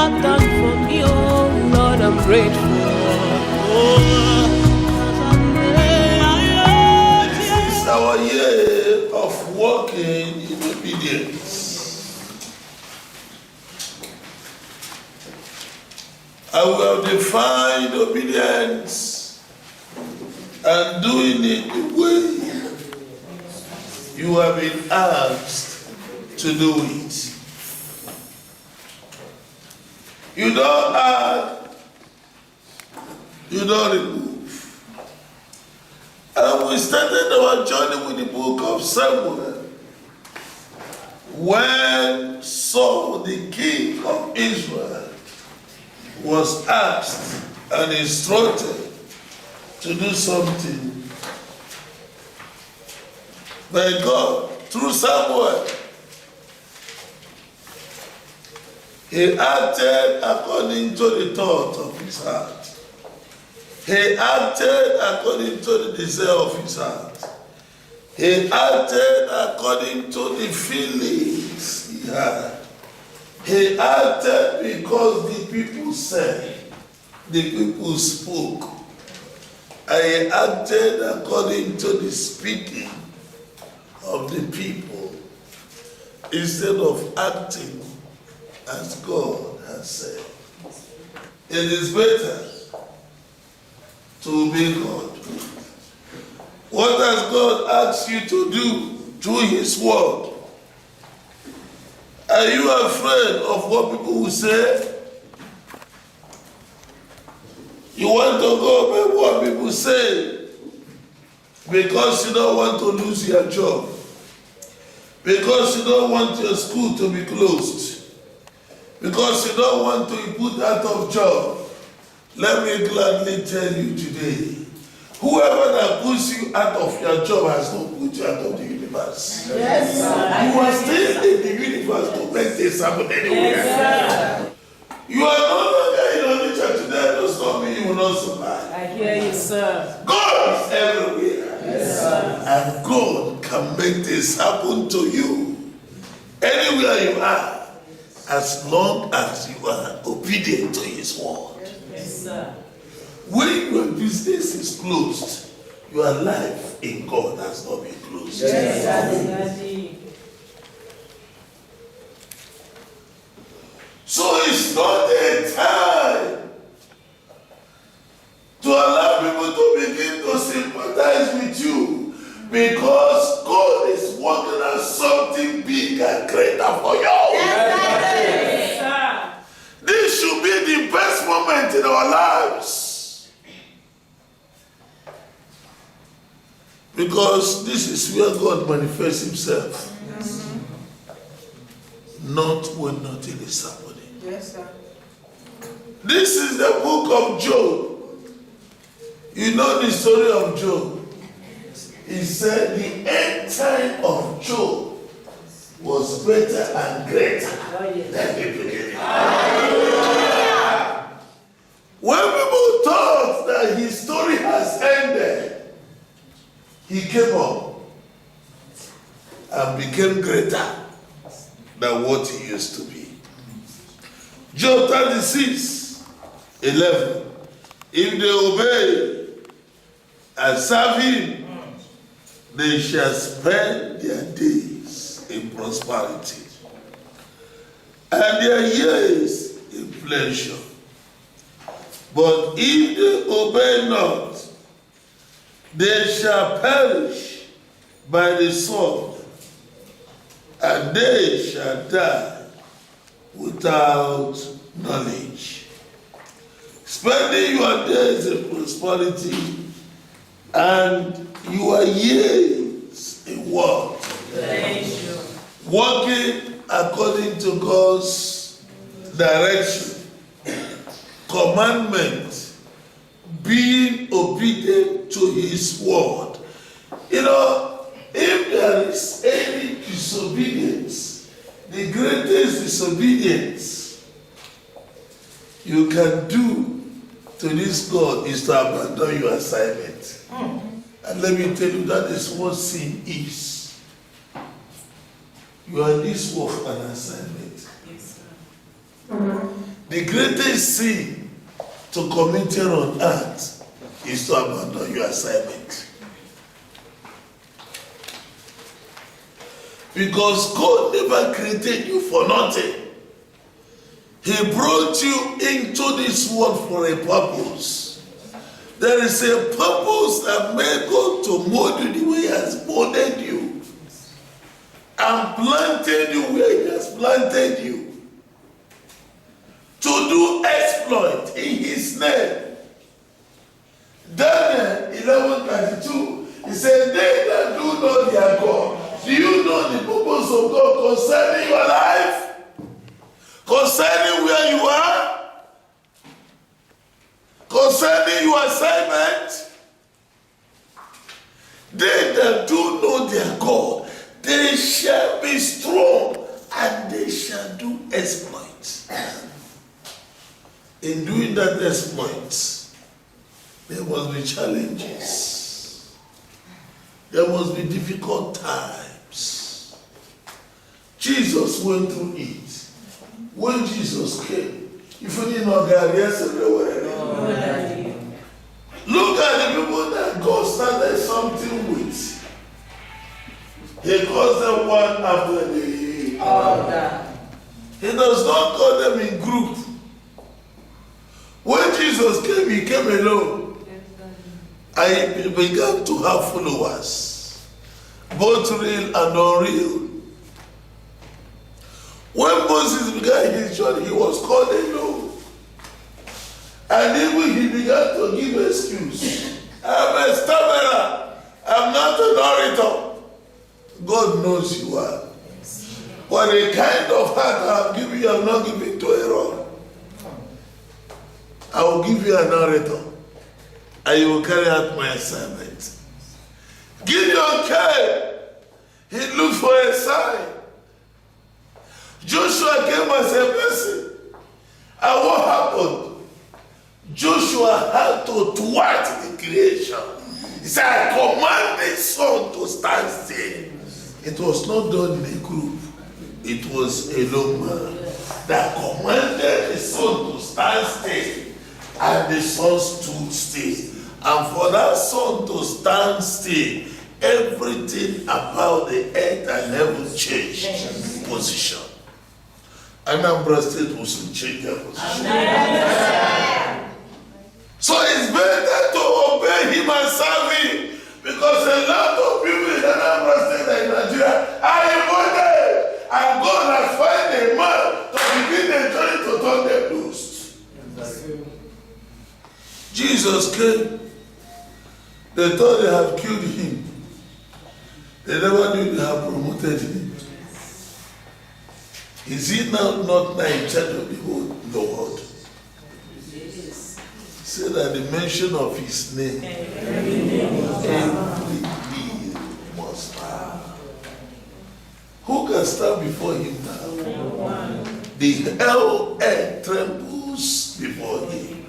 have done for me, oh Lord, I'm grateful. This is our year of walking in obedience. I will have defined obedience and doing it the way you have been asked to do it. You don't add, you don't remove. And we started our journey with the book of Samuel when Saul, the king of Israel, was asked and instructed to do something by God through Samuel. He acted according to the thought of his heart. He acted according to the desire of his heart. He acted according to the feelings he had. He acted because the people said, the people spoke. And he acted according to the speaking of the people instead of acting as God has said. It is better to obey God. What has God asked you to do through his word? Are you afraid of what people will say? You want to go by what people say because you don't want to lose your job, because you don't want your school to be closed, because you don't want to be put out of job. Let me gladly tell you today, whoever that puts you out of your job has not put you out of the universe. Yes, sir. You are still in the universe to make this happen anywhere. Yes, You are no longer in only church today, does not mean you will not survive. I hear you, sir. God is everywhere. Yes, sir. And God can make this happen to you anywhere you are, as long as you are obedient to his word. Yes, sir. When your business is closed, your life in God has not been closed. Yes, Daddy. So it's not a time to allow people to begin to sympathize with you, because God is working on something big and greater for you. Yes, sir. This should be the best moment in our lives. Because this is where God manifests himself. Not when nothing is happening. Yes, sir. This is the book of Job. You know the story of Job. He said the end time of Job was better and greater than the beginning. When people thought that his story has ended, he came up and became greater than what he used to be. Job 36:11. If they obey and serve him, they shall spend their days in prosperity and their years in pleasure. But if they obey not, they shall perish by the sword, and they shall die without knowledge. Spending your days in prosperity and your years in what? Pleasure. Walking according to God's direction, commandment, being obedient to his word. You know, if there is any disobedience, the greatest disobedience you can do to this God is to abandon your assignment. And let me tell you, that is what sin is. You are this work an assignment. Yes, sir. The greatest sin to commit here on earth is to abandon your assignment. Because God never created you for nothing. He brought you into this world for a purpose. There is a purpose that made God to mold you the way He has molded you and planted you where He has planted you to do exploit in His name. Daniel 11:32, he said, they that do know their God. Do you know the purpose of God concerning your life? Concerning where you are? Concerning your assignment? They that do know their God, they shall be strong and they shall do exploits. In doing that exploits, there must be challenges. There must be difficult times. Jesus went through it. When Jesus came, if you didn't know God, yes, everywhere. Look at the people that God started something with. He calls them one after the other. He does not call them in group. When Jesus came, He came alone. And He began to have followers, both real and unreal. When Moses began his journey, he was called alone. And even he began to give excuse. I'm a stammerer. I'm not an orator. God knows you are. But the kind of heart I have given you, I'm not giving to Aaron. I will give you an orator. And you will carry out my assignment. Gideon came. He looked for a sign. Joshua came as a person. And what happened? Joshua had to thwart the creation. He said, I command the sun to stand still. It was not done in a group. It was a lone man that commanded the sun to stand still. And the sun stood still. And for that sun to stand still, everything about the earth and heaven changed position. Anambra State will soon change their position. Amen. So it's better to obey Him and serve Him, because a lot of people in Anambra State and in Nigeria are involved, and God has found a man to begin the journey to turn them loose. Jesus came. They thought they have killed Him. They never knew they have promoted Him. Is He now not in charge of the whole world? Say that the mention of His name, every knee must bow. Who can stand before Him now? The hell earth trembles before Him.